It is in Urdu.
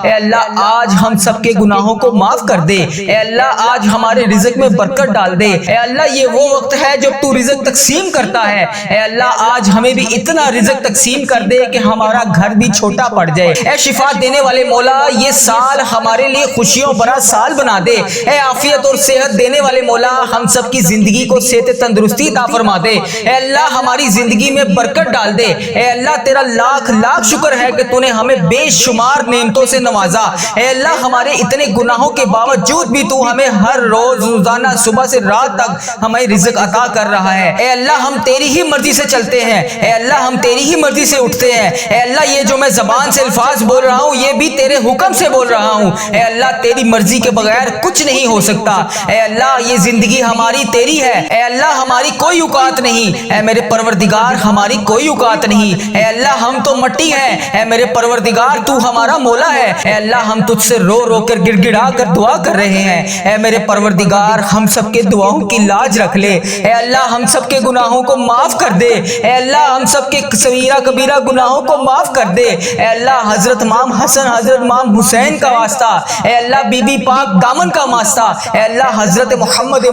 اے اللہ آج ہم سب کے گناہوں کو معاف کر دے۔ اے اللہ آج ہمارے رزق میں برکت ڈال دے۔ اے اللہ یہ وہ وقت ہے جب تو رزق تقسیم کرتا ہے۔ اے اللہ آج ہمیں بھی اتنا رزق تقسیم کر دے کہ ہمارا گھر بھی چھوٹا پڑ جائے۔ اے شفا دینے والے مولا یہ سال ہمارے لیے خوشیوں بھرا سال بنا دے۔ اے عافیت اور صحت دینے والے مولا ہم سب کی زندگی کو صحت تندرستی عطا فرما دے۔ اے اللہ ہماری زندگی میں برکت ڈال دے۔ اے اللہ تیرا لاکھ لاکھ شکر ہے کہ تو نے ہمیں بے شمار نعمتوں سے نوازا۔ اے اللہ ہمارے اتنے گناہوں کے باوجود بھی تو ہمیں ہر روز روزانہ صبح سے رات تک ہمیں رزق عطا کر رہا ہے۔ اے اللہ ہم تیری ہی مرضی سے چلتے ہیں۔ اے اللہ ہم تیری ہی مرضی سے اٹھتے ہیں۔ اے اللہ یہ جو میں زبان سے الفاظ بول رہا ہوں یہ بھی تیرے حکم سے بول رہا ہوں۔ اے اللہ تیری مرضی کے بغیر کچھ نہیں ہو سکتا۔ اے اللہ یہ زندگی ہماری تیری ہے۔ اے اللہ ہماری کوئی اوقات نہیں۔ اے میرے پروردگار ہماری کوئی اوقات نہیں۔ اے اللہ ہم تو مٹی ہیں۔ اے میرے پروردگار تو ہمارا مولا ہے۔ اے اللہ ہم تجھ سے رو رو کر گڑ گڑا کر دعا کر رہے ہیں۔ اے میرے پروردگار ہم سب کے دعاؤں کی لاج رکھ لے۔ اے اللہ ہم سب کے گناہوں کو معاف کر دے۔ اے اللہ ہم سب کے صغیرہ کبیرہ گناہوں کو معاف کر دے۔ اے اللہ حضرت امام حسن حضرت امام حسین کا واسطہ، اے اللہ بی بی پاک دامن کا واسطہ، اے اللہ حضرت محمد